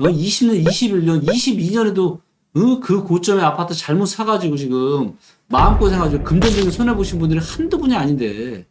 20년, 21년, 22년에도 그 고점의 아파트 잘못 사가지고 지금 마음고생하시고 금전적인 손해보신 분들이 한두 분이 아닌데.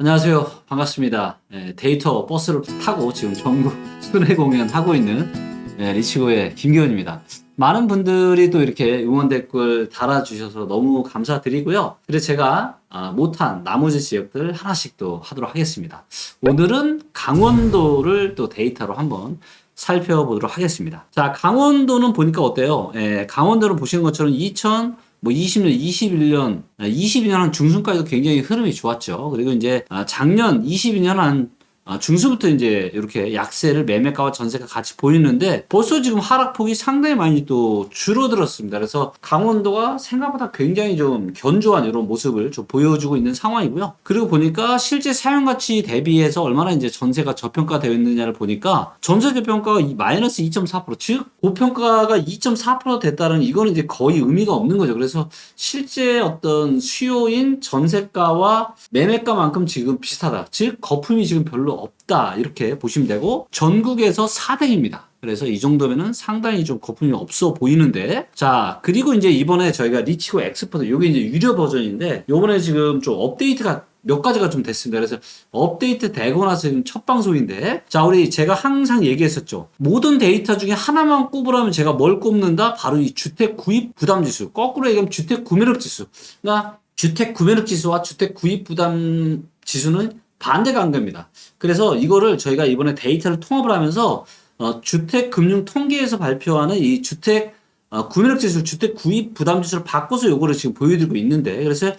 안녕하세요. 반갑습니다. 데이터 버스를 타고 지금 전국 순회 공연하고 있는 리치고의 김기훈입니다. 많은 분들이 또 이렇게 응원 댓글 달아주셔서 너무 감사드리고요. 그래서 제가 못한 나머지 지역들 하나씩 또 하도록 하겠습니다. 오늘은 강원도를 또 데이터로 한번 살펴보도록 하겠습니다. 자, 강원도는 보니까 어때요? 강원도는 보시는 것처럼 2020년, 21년, 22년 중순까지도 굉장히 흐름이 좋았죠. 그리고 이제 작년 22년 한 중순부터 이제 이렇게 약세를 매매가와 전세가 같이 보이는데 벌써 지금 하락폭이 상당히 많이 또 줄어들었습니다. 그래서 강원도가 생각보다 굉장히 좀 견조한 이런 모습을 좀 보여주고 있는 상황이고요. 그리고 보니까 실제 사용가치 대비해서 얼마나 이제 전세가 저평가되어 있느냐를 보니까 전세 저평가가 마이너스 2.4%, 즉 고평가가 2.4% 됐다는 이거는 이제 거의 의미가 없는 거죠. 그래서 실제 어떤 수요인 전세가와 매매가만큼 지금 비슷하다. 즉 거품이 지금 별로 없다 이렇게 보시면 되고 전국에서 4등입니다. 그래서 이 정도면은 상당히 좀 거품이 없어 보이는데, 자, 그리고 이제 이번에 저희가 리치고 엑스퍼트, 요게 이제 유료 버전인데 요번에 지금 좀 업데이트가 몇 가지가 좀 됐습니다. 그래서 업데이트 되고 나서 지금 첫 방송인데, 자, 제가 항상 얘기했었죠. 모든 데이터 중에 하나만 꼽으라면 제가 뭘 꼽는다? 바로 이 주택 구입 부담 지수. 거꾸로 얘기하면 주택 구매력 지수. 그러니까 주택 구매력 지수와 주택 구입 부담 지수는 반대가 안 됩니다. 그래서 이거를 저희가 이번에 데이터를 통합을 하면서 주택금융통계에서 발표하는 이 주택 구매력 지수, 주택 구입 부담 지수를 바꿔서 요거를 지금 보여드리고 있는데, 그래서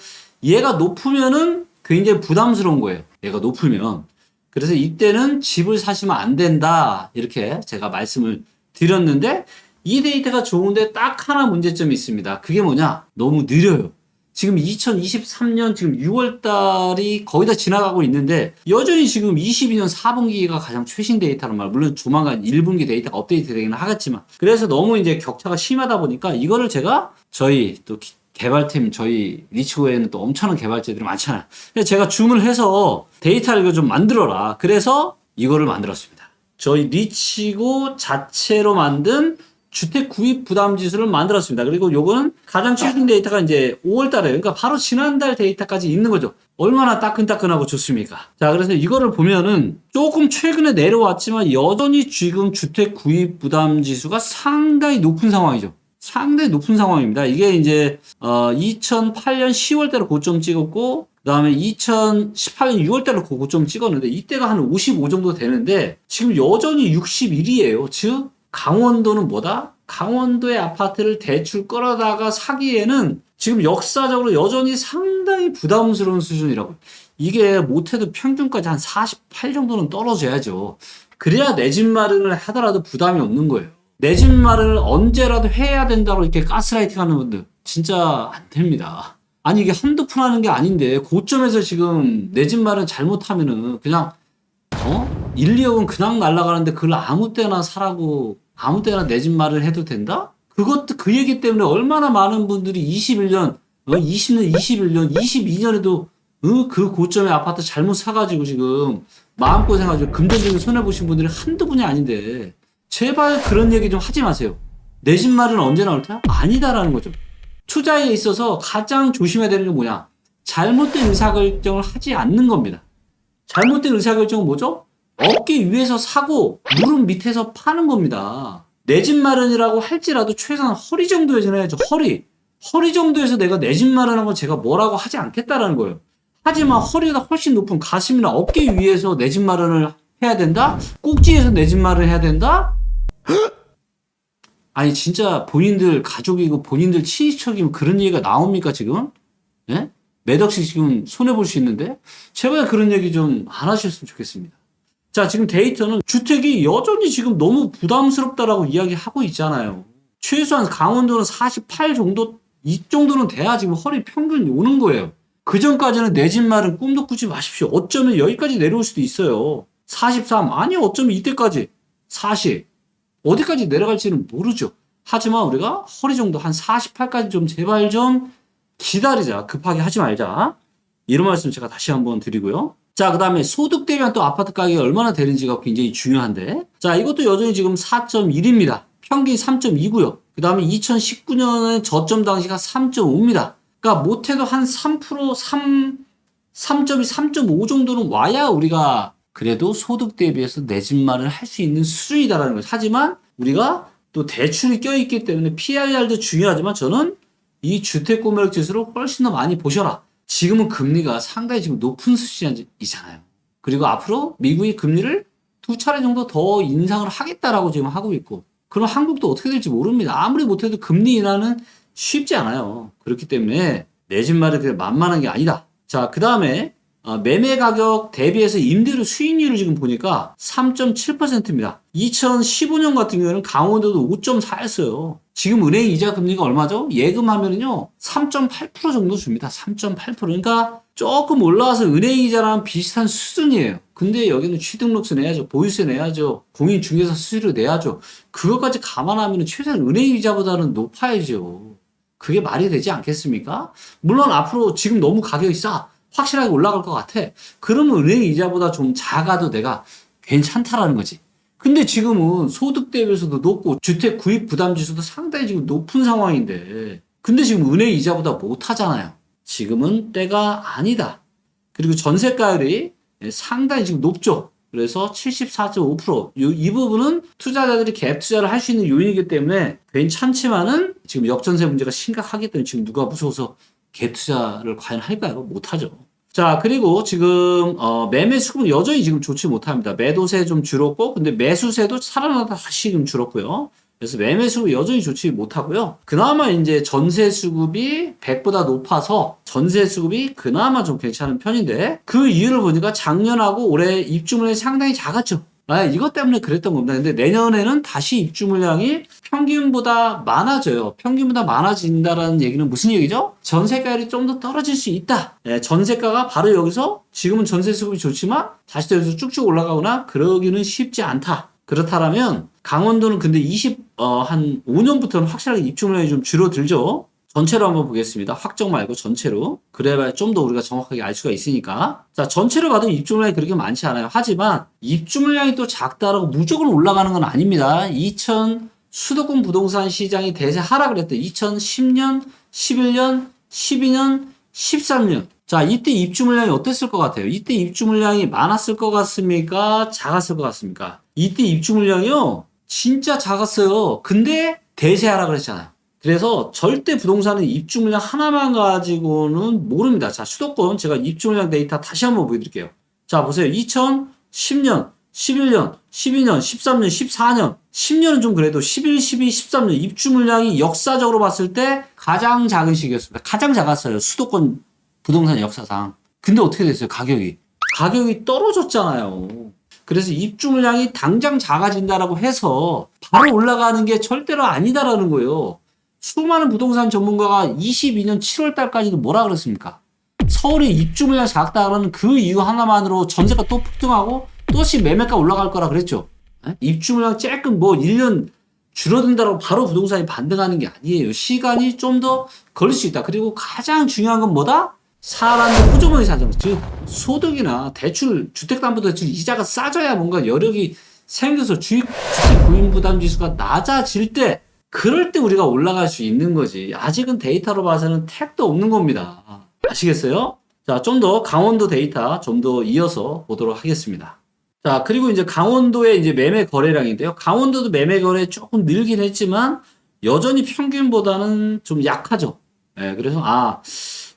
얘가 높으면은 굉장히 부담스러운 거예요. 얘가 높으면. 그래서 이때는 집을 사시면 안 된다 이렇게 제가 말씀을 드렸는데, 이 데이터가 좋은데 딱 하나 문제점이 있습니다. 그게 뭐냐? 너무 느려요. 지금 2023년 지금 6월 달이 거의 다 지나가고 있는데 여전히 지금 22년 4분기가 가장 최신 데이터란 말. 물론 조만간 1분기 데이터가 업데이트 되기는 하겠지만, 그래서 너무 이제 격차가 심하다 보니까 이거를 제가 저희 또 개발팀, 저희 리치고에는 또 엄청난 개발자들이 많잖아요. 그래서 제가 주문을 해서 데이터를 이거 좀 만들어라. 그래서 이거를 만들었습니다. 저희 리치고 자체로 만든 주택 구입 부담 지수를 만들었습니다. 그리고 요거는 가장 최신 데이터가 이제 5월 달에, 그러니까 바로 지난달 데이터까지 있는 거죠. 얼마나 따끈따끈하고 좋습니까? 자, 그래서 이거를 보면은 조금 최근에 내려왔지만 여전히 지금 주택 구입 부담 지수가 상당히 높은 상황이죠. 상당히 높은 상황입니다. 이게 이제 2008년 10월 달에 고점 찍었고, 그 다음에 2018년 6월 달에 고점 찍었는데 이때가 한 55 정도 되는데 지금 여전히 61이에요. 즉 강원도는 뭐다? 강원도의 아파트를 대출 끌어다가 사기에는 지금 역사적으로 여전히 상당히 부담스러운 수준이라고. 이게 못해도 평균까지 한 48 정도는 떨어져야죠. 그래야 내 집 마련을 하더라도 부담이 없는 거예요. 내 집 마련을 언제라도 해야 된다고 이렇게 가스라이팅 하는 분들 진짜 안 됩니다. 아니 이게 한두 푼 하는 게 아닌데 고점에서 지금 내 집 마련 잘못하면은 그냥 1, 2억은 그냥 날아가는데 그걸 아무 때나 사라고 아무 때나 내 집 마련을 해도 된다? 그것도 그 얘기 때문에 얼마나 많은 분들이 21년, 20년, 21년, 22년에도 그 고점의 아파트 잘못 사가지고 지금 마음고생하시고 금전적인 손해보신 분들이 한두 분이 아닌데, 제발 그런 얘기 좀 하지 마세요. 내 집 마련 언제 나올 테야? 아니다라는 거죠. 투자에 있어서 가장 조심해야 되는 게 뭐냐? 잘못된 의사결정을 하지 않는 겁니다. 잘못된 의사결정은 뭐죠? 어깨 위에서 사고 무릎 밑에서 파는 겁니다. 내 집 마련이라고 할지라도 최소한 허리 정도에서는 해야죠. 허리 정도에서 내가 내 집 마련한 건 제가 뭐라고 하지 않겠다라는 거예요. 하지만 허리가 훨씬 높은 가슴이나 어깨 위에서 내 집 마련을 해야 된다? 꼭지에서 내 집 마련을 해야 된다? 아니 진짜 본인들 가족이고 본인들 친인척이면 그런 얘기가 나옵니까 지금? 예? 몇 억씩 지금 손해볼 수 있는데? 제발 그런 얘기 좀 안 하셨으면 좋겠습니다. 자, 지금 데이터는 주택이 여전히 지금 너무 부담스럽다라고 이야기하고 있잖아요. 최소한 강원도는 48 정도, 이 정도는 돼야 지금 허리 평균이 오는 거예요. 그 전까지는 내 집 마련 꿈도 꾸지 마십시오. 어쩌면 여기까지 내려올 수도 있어요. 43. 아니, 어쩌면 이때까지 40. 어디까지 내려갈지는 모르죠. 하지만 우리가 허리 정도 한 48까지 좀 제발 좀 기다리자. 급하게 하지 말자. 이런 말씀 제가 다시 한번 드리고요. 자, 그 다음에 소득 대비한 또 아파트 가격이 얼마나 되는지가 굉장히 중요한데. 자, 이것도 여전히 지금 4.1입니다. 평균이 3.2고요. 그 다음에 2019년에 저점 당시가 3.5입니다. 그러니까 못해도 한 3%, 3.2, 3.5 정도는 와야 우리가 그래도 소득 대비해서 내 집마련을 할 수 있는 수준이다라는 거죠. 하지만 우리가 또 대출이 껴있기 때문에 PRR도 중요하지만 저는 이 주택구매력 지수를 훨씬 더 많이 보셔라. 지금은 금리가 상당히 지금 높은 수준이잖아요. 그리고 앞으로 미국이 금리를 2차례 정도 더 인상을 하겠다라고 지금 하고 있고, 그럼 한국도 어떻게 될지 모릅니다. 아무리 못해도 금리 인하는 쉽지 않아요. 그렇기 때문에 내 집 마련이 만만한 게 아니다. 자, 그 다음에 매매 가격 대비해서 임대료 수익률을 지금 보니까 3.7%입니다. 2015년 같은 경우에는 강원도도 5.4였어요. 지금 은행 이자 금리가 얼마죠? 예금하면은요, 3.8% 정도 줍니다. 3.8%. 그러니까 조금 올라와서 은행 이자랑 비슷한 수준이에요. 근데 여기는 취등록세 내야죠. 보유세 내야죠. 공인중개사 수수료 내야죠. 그것까지 감안하면 최소한 은행 이자보다는 높아야죠. 그게 말이 되지 않겠습니까? 물론 앞으로 지금 너무 가격이 싸. 확실하게 올라갈 것 같아. 그러면 은행 이자보다 좀 작아도 내가 괜찮다라는 거지. 근데 지금은 소득 대비해서도 높고 주택 구입 부담 지수도 상당히 지금 높은 상황인데, 근데 지금 은행 이자보다 못하잖아요. 지금은 때가 아니다. 그리고 전세가율이 상당히 지금 높죠. 그래서 74.5%. 이 부분은 투자자들이 갭 투자를 할 수 있는 요인이기 때문에 괜찮지만은 지금 역전세 문제가 심각하기 때문에 지금 누가 무서워서 갭 투자를 과연 할까요? 못하죠. 자, 그리고 지금 매매 수급은 여전히 지금 좋지 못합니다. 매도세 좀 줄었고, 근데 매수세도 살아나다 다시 좀 줄었고요. 그래서 매매 수급이 여전히 좋지 못하고요. 그나마 이제 전세 수급이 100보다 높아서 전세 수급이 그나마 좀 괜찮은 편인데, 그 이유를 보니까 작년하고 올해 입주 물량이 상당히 작았죠. 이것 때문에 그랬던 겁니다. 근데 내년에는 다시 입주 물량이 평균보다 많아져요. 평균보다 많아진다라는 얘기는 무슨 얘기죠? 전세가율이 좀 더 떨어질 수 있다. 전세가가 바로 여기서 지금은 전세 수급이 좋지만 다시 또 여기서 쭉쭉 올라가거나 그러기는 쉽지 않다. 그렇다면 강원도는 근데 한 5년부터는 확실하게 입주 물량이 좀 줄어들죠. 전체로 한번 보겠습니다. 확정 말고 전체로. 그래야 좀 더 우리가 정확하게 알 수가 있으니까. 자, 전체로 봐도 입주 물량이 그렇게 많지 않아요. 하지만 입주 물량이 또 작다라고 무조건 올라가는 건 아닙니다. 수도권 부동산 시장이 대세 하락을 했대. 2010년, 11년, 12년, 13년. 자, 이때 입주 물량이 어땠을 것 같아요? 이때 입주 물량이 많았을 것 같습니까? 작았을 것 같습니까? 이때 입주 물량이요, 진짜 작았어요. 근데 대세 하락을 했잖아요. 그래서 절대 부동산은 입주 물량 하나만 가지고는 모릅니다. 자, 수도권 제가 입주 물량 데이터 다시 한번 보여드릴게요. 자, 보세요. 2010년, 11년, 12년, 13년, 14년, 10년은 좀 그래도 11, 12, 13년 입주 물량이 역사적으로 봤을 때 가장 작은 시기였습니다. 가장 작았어요. 수도권 부동산 역사상. 근데 어떻게 됐어요? 가격이 떨어졌잖아요. 그래서 입주 물량이 당장 작아진다라고 해서 바로 올라가는 게 절대로 아니다라는 거예요. 수많은 부동산 전문가가 22년 7월 달까지도 뭐라 그랬습니까? 서울의 입주 물량 작다라는 그 이유 하나만으로 전세가 또 폭등하고 또다시 매매가 올라갈 거라 그랬죠. 입주 물량 조금 1년 줄어든다라고 바로 부동산이 반등하는 게 아니에요. 시간이 좀 더 걸릴 수 있다. 그리고 가장 중요한 건 뭐다? 사람들 호주머니 사정, 즉 소득이나 대출, 주택담보대출 이자가 싸져야 뭔가 여력이 생겨서 주택 구입 부담 지수가 낮아질 때, 그럴 때 우리가 올라갈 수 있는 거지. 아직은 데이터로 봐서는 택도 없는 겁니다. 아시겠어요? 자, 좀 더 강원도 데이터 좀 더 이어서 보도록 하겠습니다. 자, 그리고 이제 강원도의 이제 매매 거래량인데요. 강원도도 매매 거래 조금 늘긴 했지만 여전히 평균보다는 좀 약하죠. 그래서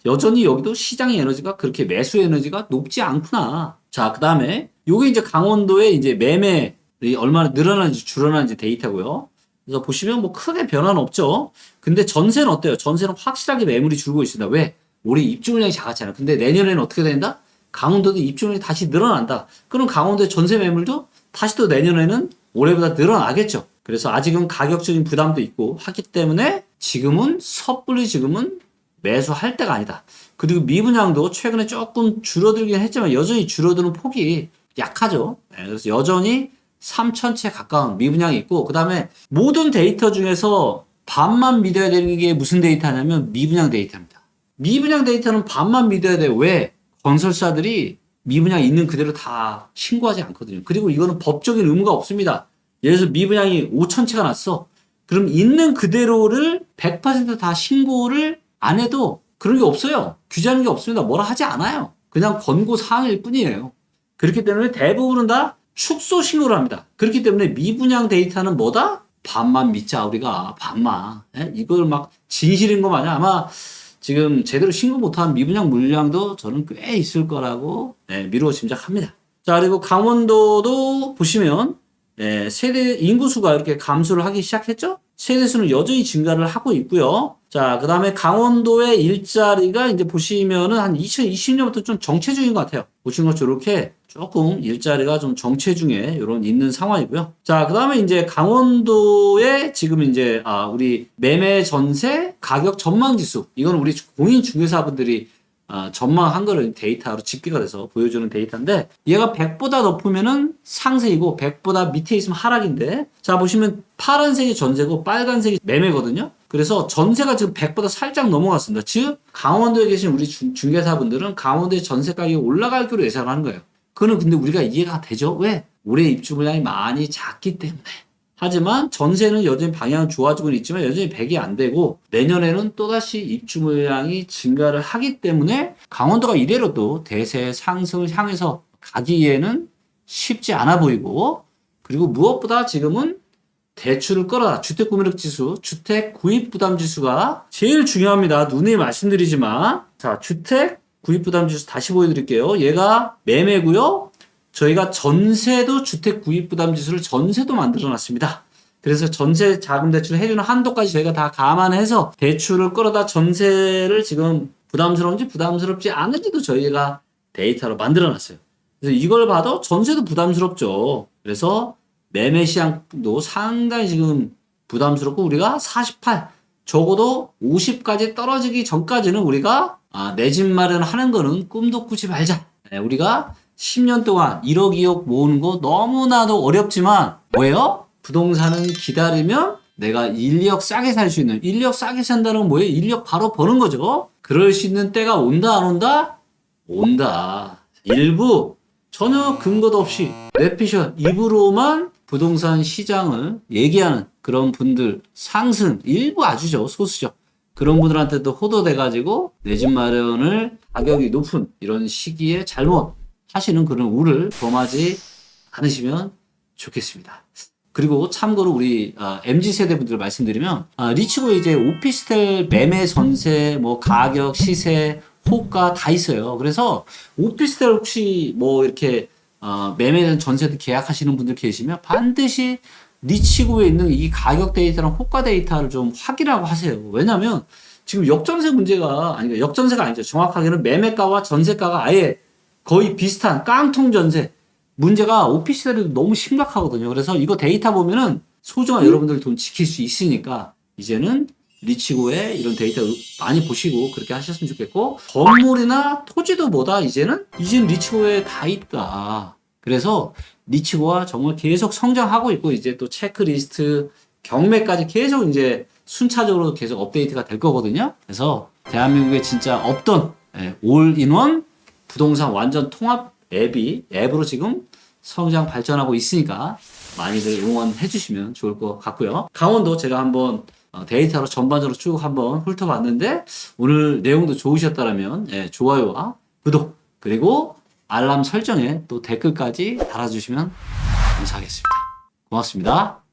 여전히 여기도 시장의 에너지가 그렇게 매수 에너지가 높지 않구나. 자, 그 다음에 요게 이제 강원도의 이제 매매이 얼마나 늘어나는지 줄어나는지 데이터고요. 그래서 보시면 크게 변화는 없죠. 근데 전세는 어때요? 전세는 확실하게 매물이 줄고 있습니다. 왜? 올해 입주 물량이 작았잖아요. 근데 내년에는 어떻게 된다? 강원도도 입주 물량이 다시 늘어난다. 그럼 강원도의 전세 매물도 다시 또 내년에는 올해보다 늘어나겠죠. 그래서 아직은 가격적인 부담도 있고 하기 때문에 섣불리 지금은 매수할 때가 아니다. 그리고 미분양도 최근에 조금 줄어들긴 했지만 여전히 줄어드는 폭이 약하죠. 그래서 여전히 3,000채 가까운 미분양이 있고, 그 다음에 모든 데이터 중에서 반만 믿어야 되는 게 무슨 데이터냐면 미분양 데이터입니다. 미분양 데이터는 반만 믿어야 돼요. 왜? 건설사들이 미분양 있는 그대로 다 신고하지 않거든요. 그리고 이거는 법적인 의무가 없습니다. 예를 들어서 미분양이 5,000채가 났어. 그럼 있는 그대로를 100%다 신고를 안 해도 그런 게 없어요. 규제하는 게 없습니다. 뭐라 하지 않아요. 그냥 권고 사항일 뿐이에요. 그렇기 때문에 대부분은 다 축소 신고를 합니다. 그렇기 때문에 미분양 데이터는 뭐다? 반만 믿자, 우리가. 반만. 이걸 막 진실인 거 마냥 아마 지금 제대로 신고 못한 미분양 물량도 저는 꽤 있을 거라고 미루어 짐작합니다. 자, 그리고 강원도도 보시면 세대 인구수가 이렇게 감소를 하기 시작했죠? 세대수는 여전히 증가를 하고 있고요. 자, 그 다음에 강원도의 일자리가 이제 보시면은 한 2020년부터 좀 정체 중인 것 같아요. 보시는 것처럼 이렇게 조금 일자리가 좀 정체 중에 이런 있는 상황이고요. 자, 그 다음에 이제 강원도의 지금 이제 우리 매매 전세 가격 전망 지수, 이건 우리 공인 중개사분들이 전망한 거를 데이터로 집계가 돼서 보여주는 데이터인데, 얘가 100보다 높으면은 상승이고 100보다 밑에 있으면 하락인데, 자, 보시면 파란색이 전세고 빨간색이 매매거든요. 그래서 전세가 지금 100보다 살짝 넘어갔습니다. 즉 강원도에 계신 우리 중개사분들은 강원도의 전세 가격이 올라갈 거로 예상을 하는 거예요. 그거는 근데 우리가 이해가 되죠. 왜? 올해 입주 물량이 많이 작기 때문에. 하지만 전세는 여전히 방향은 좋아지고는 있지만 여전히 100이 안 되고, 내년에는 또다시 입주 물량이 증가를 하기 때문에 강원도가 이대로도 대세 상승을 향해서 가기에는 쉽지 않아 보이고, 그리고 무엇보다 지금은 대출을 끌어라. 주택 구매력 지수, 주택 구입 부담 지수가 제일 중요합니다. 누누이 말씀드리지만, 자, 주택 구입 부담 지수 다시 보여드릴게요. 얘가 매매고요. 저희가 전세도 주택 구입 부담 지수를 전세도 만들어 놨습니다. 그래서 전세 자금 대출 해주는 한도까지 저희가 다 감안해서 대출을 끌어다 전세를 지금 부담스러운지 부담스럽지 않은지도 저희가 데이터로 만들어 놨어요. 그래서 이걸 봐도 전세도 부담스럽죠. 그래서 매매 시장도 상당히 지금 부담스럽고, 우리가 48, 적어도 50까지 떨어지기 전까지는 우리가 내 집 마련하는 거는 꿈도 꾸지 말자. 우리가 10년 동안 1억, 2억 모으는 거 너무나도 어렵지만, 뭐예요? 부동산은 기다리면 내가 1, 2억 싸게 살 수 있는, 1, 2억 싸게 산다는 건 뭐예요? 1, 2억 바로 버는 거죠. 그럴 수 있는 때가 온다, 안 온다? 온다. 일부 전혀 근거도 없이 뇌피셜 입으로만 부동산 시장을 얘기하는 그런 분들, 상승 일부 아주죠, 소수죠. 그런 분들한테도 호도돼가지고 내 집 마련을 가격이 높은 이런 시기에 잘못 하시는 그런 우를 범하지 않으시면 좋겠습니다. 그리고 참고로 우리 MZ세대 분들 말씀드리면, 리치고에 이제 오피스텔 매매 전세, 뭐 가격, 시세, 호가 다 있어요. 그래서 오피스텔 혹시 뭐 이렇게 매매된 전세도 계약하시는 분들 계시면 반드시 리치고에 있는 이 가격 데이터랑 호가 데이터를 좀 확인하고 하세요. 왜냐면 지금 역전세 문제가, 아니, 역전세가 아니죠. 정확하게는 매매가와 전세가가 아예 거의 비슷한 깡통 전세. 문제가 오피스텔이 너무 심각하거든요. 그래서 이거 데이터 보면은 소중한 여러분들 돈 지킬 수 있으니까 이제는 리치고에 이런 데이터 많이 보시고 그렇게 하셨으면 좋겠고, 건물이나 토지도 뭐다 이제는 리치고에 다 있다. 그래서 리치고가 정말 계속 성장하고 있고, 이제 또 체크리스트, 경매까지 계속 이제 순차적으로 계속 업데이트가 될 거거든요. 그래서 대한민국에 진짜 없던 올인원 부동산 완전 통합 앱으로 지금 성장 발전하고 있으니까 많이들 응원해 주시면 좋을 것 같고요. 강원도 제가 한번 데이터로 전반적으로 쭉 한번 훑어봤는데, 오늘 내용도 좋으셨다면 좋아요와 구독, 그리고 알람 설정에 또 댓글까지 달아주시면 감사하겠습니다. 고맙습니다.